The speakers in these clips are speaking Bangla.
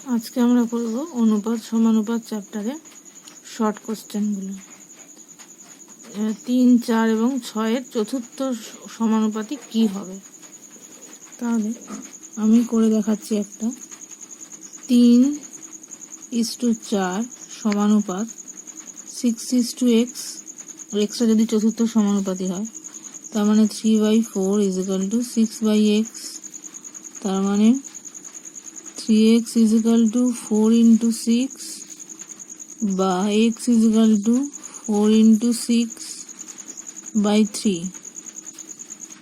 আজকে আমরা করব অনুপাত সমানুপাত চ্যাপ্টারে শর্ট কোশ্চেনগুলো। 3, 4 এবং 6-এর চতুর্থ সমানুপাতি কি হবে? তাহলে আমি করে দেখাচ্ছি একটা। 3:4 সমানুপাত 6:x, এক্সটা যদি চতুর্থ সমানুপাতি হয় তার মানে 3/4 = 6/x, তার মানে 3x = 4 × 6 বা x = 4 × 6/3,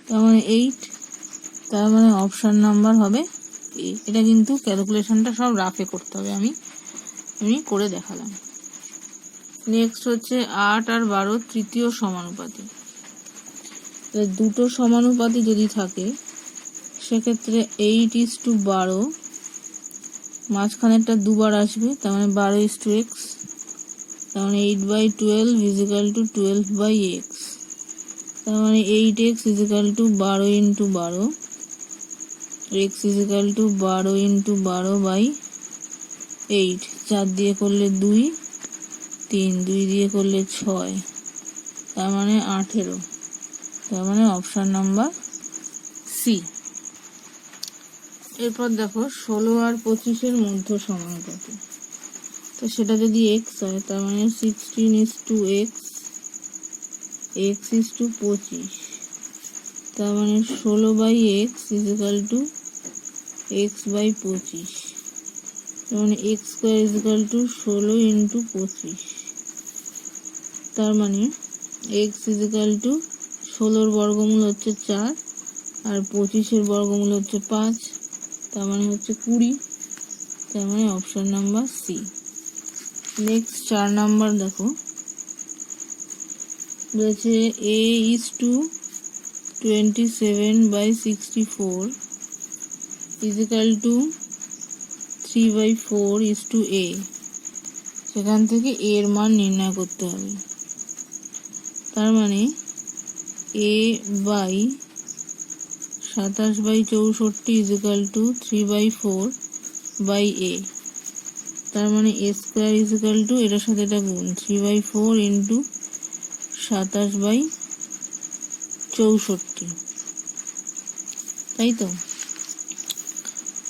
তার মানে 8, তার মানে অপশান নাম্বার হবে এ। এটা কিন্তু ক্যালকুলেশনটা সব রাফে করতে হবে, আমি করে দেখালাম। নেক্সট হচ্ছে 8 আর 12 তৃতীয় সমানুপাতি। দুটো সমানুপাতি যদি থাকে সেক্ষেত্রে 8:12, মাঝখানেরটা দুবার আসবে, তার মানে 12:x, তার মানে 8/12 = 12/x, তার মানে 8x = 12 × 12, x = 12 × 12/8, 4 দিয়ে করলে 2, 3 2 দিয়ে করলে 6, তার মানে 18, তার মানে অপশান নাম্বার সি। এরপর দেখো 16 আর 25-এর মধ্য সমানুপাতি। তো সেটা যদি x হয় তার মানে 16:x, x = 25, তার মানে 16/x = x/25, তার মানে x² = 16 × 25, তার মানে x = 16-র বর্গমূল হচ্ছে 4 আর 25-এর বর্গমূল হচ্ছে 5, তার মানে হচ্ছে 20, তার মানে option number C. Next 4 number দেখো, বলেছে a:27/64 = 3/4 a, সেখান থেকে a এর মান নির্ণয় করতে হবে। তার মানে a/27/64 = 3/4/a, তার মানে a² = এটার সাথে এটা গুণ 3/4 × 27/64, তাই তো।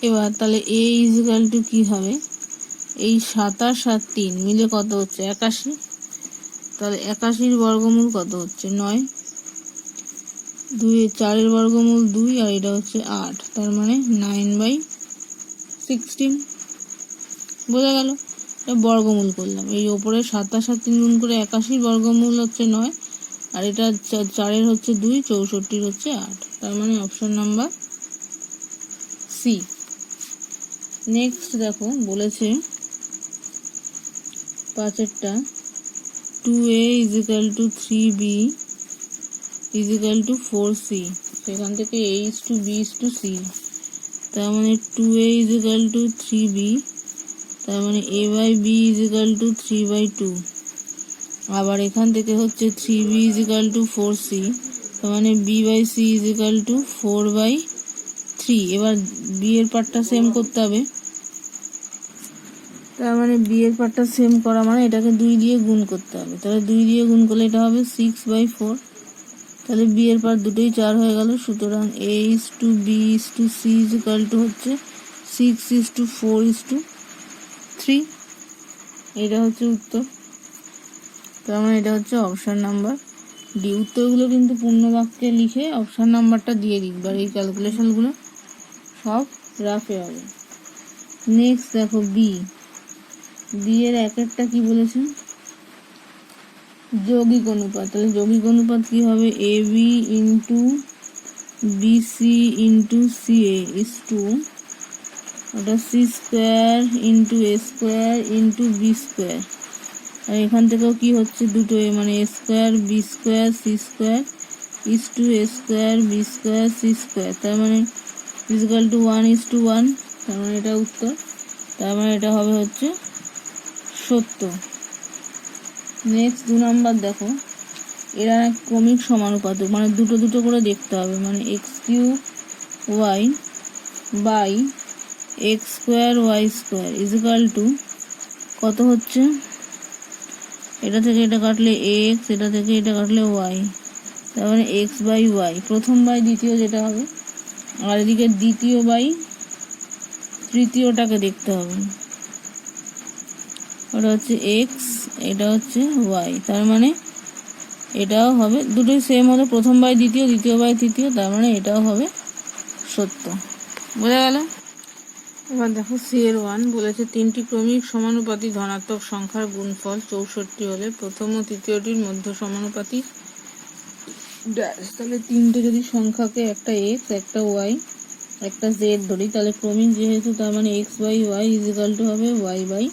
এবার তাহলে a = কি হবে, এই 27 আর 3 মিলে কত হচ্ছে 81, তাহলে 81-র বর্গমূল কত হচ্ছে 9, 4-এর বর্গমূল 2 আর এটা হচ্ছে 8, তার মানে 9/16, বোঝা গেল। এটা বর্গমূল করলাম, এই ওপরে 27 আর 3 গুণ করে 81-র বর্গমূল হচ্ছে 9 আর এটা 4-এর হচ্ছে 2, 64-র হচ্ছে 8, তার মানে অপশন নাম্বার সি। নেক্সট দেখো বলেছে 5-এরটা 2a = 3b = 4c, সেখান থেকে a:b:c, তার মানে 2a = 3b, তার মানে a/b = 3/2, আবার এখান থেকে হচ্ছে 3b = 4c, তার মানে b/c = 4/3। এবার b এর পার্টটা সেম করতে হবে, তার মানে b এর পার্টটা সেম করা মানে এটাকে 2 দিয়ে গুণ করতে হবে, তাহলে 2 দিয়ে গুণ করলে এটা হবে 6/4, তাহলে b এর পার্ট দুটোই 4 হয়ে গেল। সুতরাং a:/b:/c হচ্ছে 6:4:3, এটা হচ্ছে উত্তর, তার মানে এটা হচ্ছে অপশান নাম্বার ডি। উত্তরগুলো কিন্তু পূর্ণ বাক্যে লিখে অপশান নাম্বারটা দিয়ে লিখবে, আর এই ক্যালকুলেশনগুলো সব রাফে হবে। নেক্সট দেখো বি এর 1-এরটা কি বলেছে, যৌগিক অনুপাত। তাহলে যৌগিক অনুপাত কি হবে, ab × bc × ca ওটা c² × a² × b², আর এখান থেকেও কি হচ্ছে দুটো মানে a² b² c² a² b² c², তার মানে = 1:1, তার মানে এটা উত্তর, তার মানে এটা হবে হচ্ছে 70। নেক্সট 2 নাম্বার দেখো, এরা ক্রমিক সমানুপাতক, মানে দুটো দুটো করে দেখতে হবে, মানে x³ y/x² X square Y square is equal to কত হচ্ছে, এটা থেকে এটা কাটলে এক্স, এটা থেকে এটা কাটলে ওয়াই, তার মানে এক্স বাই ওয়াই, প্রথম বাই দ্বিতীয় যেটা হবে, আর এদিকে দ্বিতীয় বাই তৃতীয়টাকে দেখতে হবে, ওটা হচ্ছে এক্স, এটা হচ্ছে ওয়াই, তার মানে এটাও হবে, দুটোই সেম হলো, প্রথম বাই দ্বিতীয়, দ্বিতীয় বাই তৃতীয়, তার মানে এটাও হবে সত্য। বোঝা গেল? এবার দেখো সি এর 1 বলেছে তিনটি ক্রমিক সমানুপাতি ধনাত্মক সংখ্যার গুণফল 64 হলে প্রথম ও তৃতীয়টির মধ্যে সমানুপাতি ড্যাশ। তাহলে তিনটে যদি সংখ্যাকে একটা এক্স, একটা ওয়াই, একটা জেড ধরি, তাহলে ক্রমিক যেহেতু, তার মানে X by Y is equal to হবে ওয়াই বাই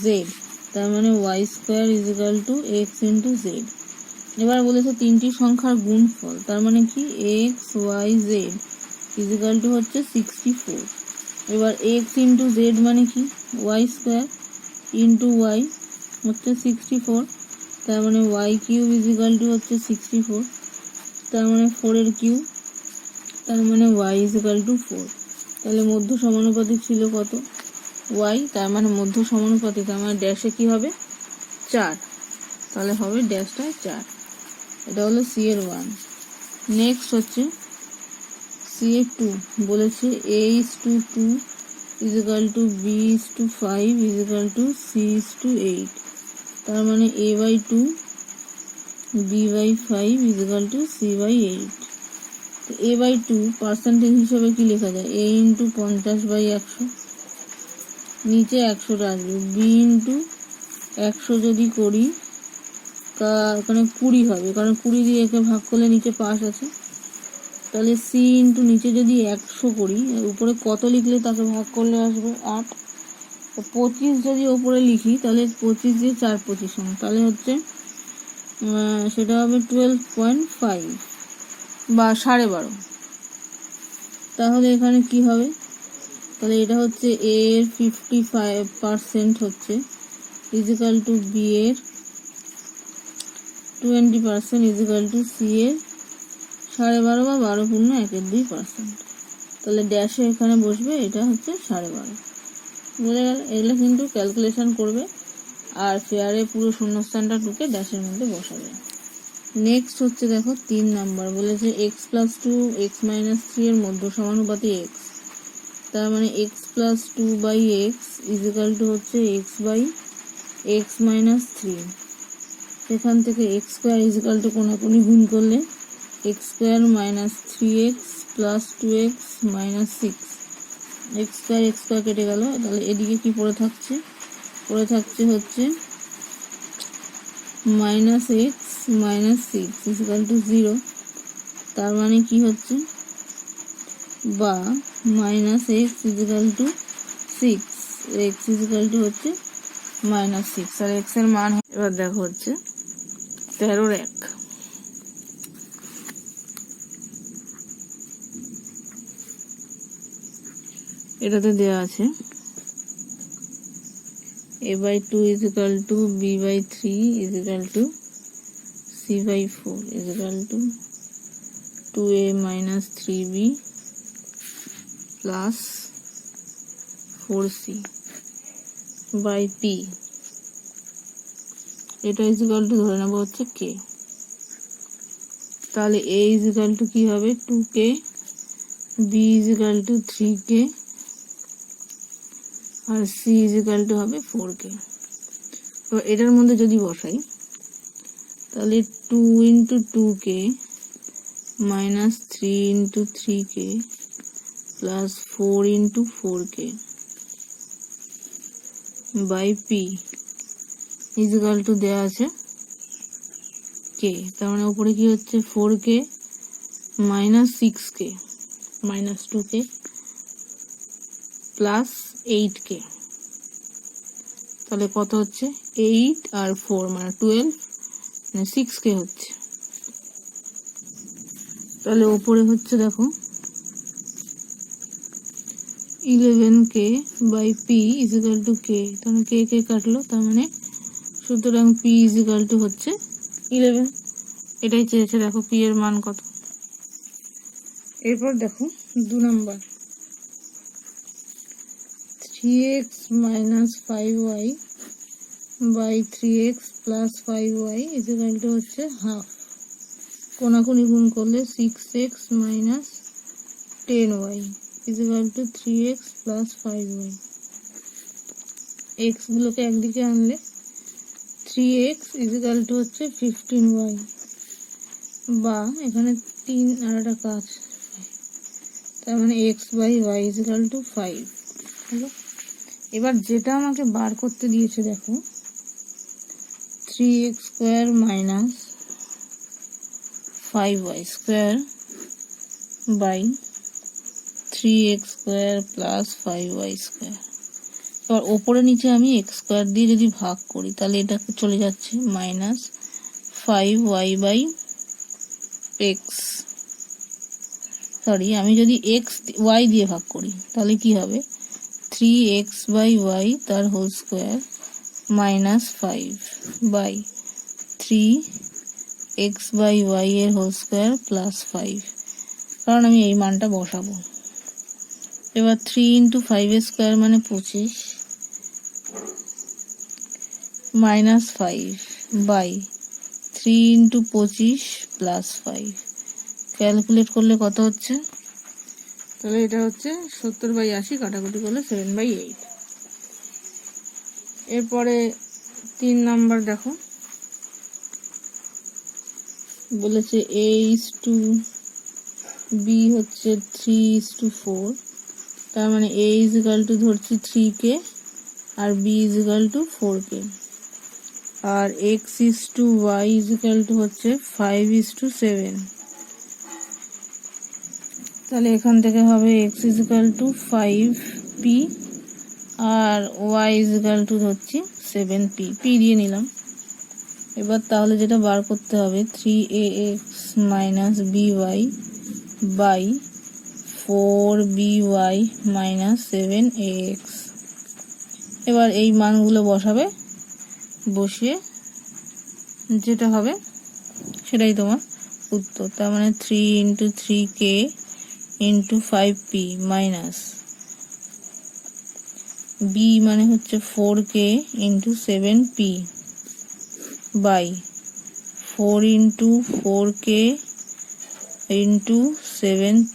জেড, তার মানে Y square is equal to X into Z. এবার বলেছে তিনটি সংখ্যার গুণফল, তার মানে কি X Y Z is equal to হচ্ছে 64। এবার এক্স ইন্টু জেড মানে কি ওয়াই স্কোয়ার ইন্টু ওয়াই হচ্ছে 64, তার মানে ওয়াই কিউব ইজিক্যাল টু হচ্ছে 64, তার মানে 4 এর কিউব, তার মানে ওয়াই ইজিক্যাল টু 4। তাহলে মধ্য সমানুপাতিক ছিল কত, ওয়াই, তার মানে মধ্য সমানুপাতিক, তার মানে ড্যাশে কি হবে 4, তাহলে হবে ড্যাশটা 4। এটা হলো সি এর 1। নেক্সট হচ্ছে সি এর 2 বলেছে A is to 2 is equal to B is to 5 is equal to C is to 8, তার মানে A by 2 B by 5 is equal to C by 8। তো এ বাই 2 পার্সেন্টেজ হিসেবে কি লেখা যায়, এ ইন্টু 50 বাই 100, নিচে 100টা আসবে, বি ইন্টু 100 যদি করি তা এখানে 20 হবে, কারণ 20 দিয়ে একে ভাগ করলে নিচে পাশ আছে, তাহলে সি ইন্টু নিচে যদি 100 করি, উপরে কত লিখলে তাকে ভাগ করলে আসবে 8, তো 25 যদি ওপরে লিখি তাহলে 25 দিয়ে 4 25 তাহলে হচ্ছে সেটা হবে 12.5 বা 12.5। তাহলে এখানে কি হবে, তাহলে এটা হচ্ছে এ এর 55% হচ্ছে ইজিক্যাল টু বি এর 20% ইজিক্যাল টু সি এর 12.5 বা 12.1-2%। তাহলে ড্যাশে এখানে বসবে, এটা হচ্ছে 12.5। বোঝা গেল? এগুলো কিন্তু ক্যালকুলেশন করবে আর ফেয়ারে পুরো শূন্যস্থানটা ঢুকে ড্যাশের মধ্যে বসাবে। নেক্সট হচ্ছে দেখো 3 নাম্বার বলেছে এক্স প্লাস 2 এক্স মাইনাস 3 এর মধ্য সমানুপাতি এক্স, তার মানে X plus 2 by X is equal to হচ্ছে এক্স বাই এক্স মাইনাস 3। সেখান থেকে এক্স স্কোয়ার ইজিক্যাল টু কোনাকুনি গুণ করলে x square minus 3x plus 2x minus 6, x square কেটে গেল, তাহলে এদিকে কি পড়ে থাকছে, পড়ে থাকছে হচ্ছে minus X minus 6 is equal to 0, তার মানে কি হচ্ছে, বা minus X is equal to 6, X is equal to হচ্ছে মাইনাস 6, আর এক্স এর মান এবার দেখো হচ্ছে 13-1। এটাতে দেওয়া আছে a by 2 is equal to b by 3 is equal to c by 4 is equal to 2a minus 3b plus 4c by p, এটা is equal to ধরে নেবো হচ্ছে k, তাহলে a is equal to কি হবে 2k, b is equal to 3k R c is equal to হবে 4k। তো এটার মধ্যে যদি বসাই তাহলে 2 into 2k minus 3 into 3k plus 4 into 4k by p is equal to দেওয়া আছে k, তার মানে উপরে কি হচ্ছে 4k minus 6k minus 2k plus 8k, তাহলে কত হচ্ছে 8 আর 4 মানে 12 মানে 6k হচ্ছে। তাহলে উপরে হচ্ছে দেখো 11k by p is equal to k, তাহলে k কে কাটলো, তার মানে সুতরাং p ইজ ইকুয়াল টু হচ্ছে 11। এটাই চেয়েছে, দেখো p এর মান কত। এরপর দেখো 2 number 3x minus 5y by 3x plus 5y is equal to হচ্ছে হাফ। কোনাকুনি গুণ করলে 6x minus 10y is equal to 3x plus 5y। x গুলোকে একদিকে আনলে 3x is equal to হচ্ছে 15y, বা এখানে 3 আর একটা কাজ, তার মানে x by y is equal to 5 হলো। এবার যেটা আমাকে বার করতে দিয়েছে দেখো, 3x square minus 5y square by 3x square plus 5y square। এবার ওপরে নিচে আমি x স্কোয়ার দিয়ে যদি ভাগ করি তাহলে এটা চলে যাচ্ছে minus 5y by x, sorry আমি যদি x y দিয়ে ভাগ করি তাহলে কি হবে 3x বাই y তার whole square minus 5 by 3x by y এর হোল স্কোয়ার প্লাস 5, কারণ আমি এই মানটা বসাবো। এবার 3 ইন্টু 5 স্কোয়ার মানে 25 minus 5 by 3 into 25 plus 5, calculate করলে কত হচ্ছে, তাহলে এটা হচ্ছে 70/80, কাটাকুটি করলে 7/8। এরপরে 3 নাম্বার দেখো, বলেছে a:2b হচ্ছে 3:4, তার মানে a is equal to ধরছি 3k R b is equal to 4k, R x is to y is equal to হচ্ছে 5:7। তাহলে এখান থেকে হবে x is equal to 5p R y is equal to ধরছি 7p, p দিয়ে নিলাম। এবার তাহলে যেটা বার করতে হবে 3ax minus by by 4by minus 7ax। এবার এই মানগুলো বসাবে, বসিয়ে যেটা হবে সেটাই তোমার উত্তর। তার মানে 3 into 3k into 5p minus b মানে হচ্ছে 4k into 7p by 4 into 4k into 7p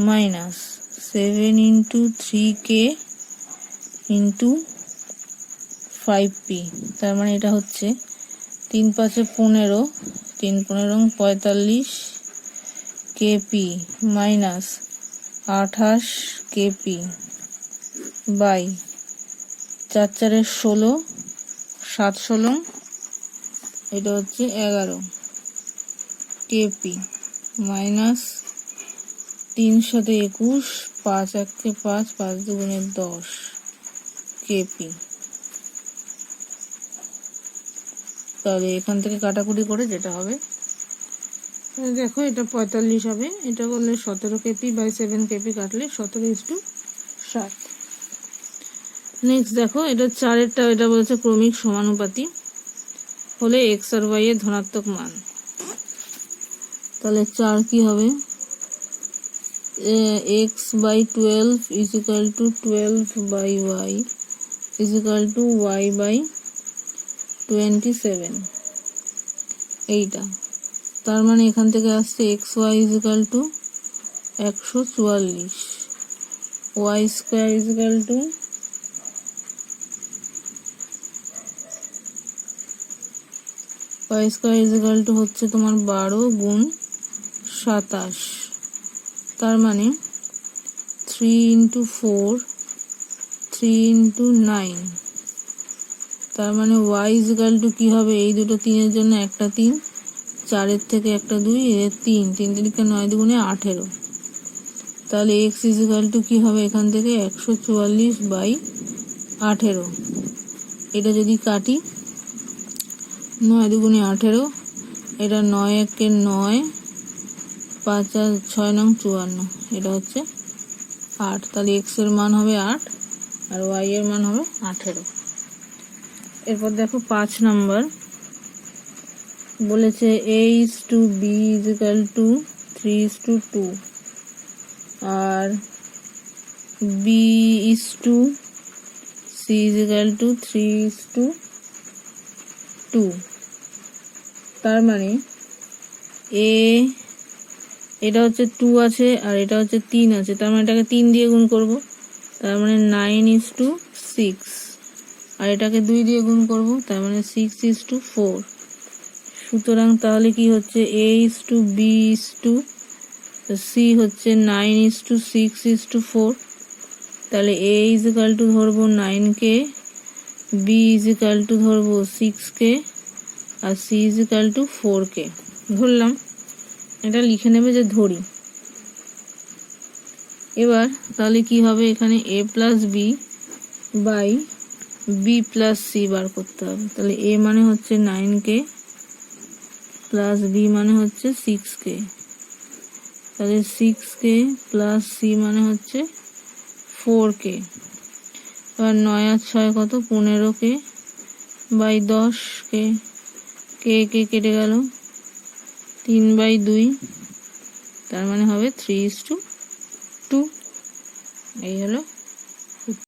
minus 7 into 3k into 5p। তার মানে এটা হচ্ছে 3 5 15, 3 15 45 kp মাইনাস 28 kp বাই 4 4 16, 7 16 এটা হচ্ছে 11 kp মাইনাস 3 7 21, 5 1 5, 5 2 10 kp। তাহলে এখান থেকে কাটাকুটি করে যেটা হবে দেখো, এটা 45 হবে, এটা করলে 17 কেপি বাই 7 কেপি কাটলে 17:7। নেক্সট দেখো, এটা 4-এরটা, এটা বলেছে ক্রমিক সমানুপাতি হলে এক্স আর ওয়াই এর ধনাত্মক মান। তাহলে 4 কি হবে, x by 12 is equal to 12 by y is equal to y by 27, এইটা। তার মানে এখান থেকে আসছে xy is equal to 144, y square is equal to y square is equal to হচ্ছে তোমার 12 গুণ 27, তার মানে 3 ইন্টু 4 3 ইন্টু 9, তার মানে y is equal to কি হবে, এই দুটো 3 এর জন্য একটা 3, 4 এর থেকে একটা 2, এর 3, 3 3 9 2 18। তাহলে x is equal to কি হবে, এখান থেকে 144/18। এটা যদি কাটি 9 2 18, এটা 9 1 9, 5 আর 6 9 54, এটা হচ্ছে 8। তাহলে x এর মান হবে 8 আর y এর মান হবে 18। এরপর দেখো 5 নাম্বার, বলেছে a:2b is equal to 3:2 আর B is to C is equal to 3:2। তার মানে এটা হচ্ছে 2 আছে আর এটা হচ্ছে 3 আছে, তার মানে এটাকে 3 দিয়ে গুণ করব, তার মানে 9:6। আর এটাকে 2 দিয়ে গুণ করব, তার মানে 6:4। সুতরাং তাহলে কি হচ্ছে A:B:2, সি হচ্ছে 9:6:4। তাহলে A ইজ ইকুয়াল টু ধরবো 9কে, বি ইজ ইকুয়াল টু ধরবো 6কে, আর সি ইজ ইকুয়াল টু 4কে ধরলাম। এটা লিখে নেবে যে ধরি। এবার তাহলে কি হবে, এখানে A plus B by B plus C বার করতে হবে। তাহলে A মানে হচ্ছে 9কে প্লাস বি মানে হচ্ছে 6কে, তাহলে 6কে প্লাস সি মানে হচ্ছে 4কে। এবার 9 আর 6 কত, 15কে বাই 10কে, কে কেটে গেল, 3/2, তার মানে হবে 3:2। এই হলো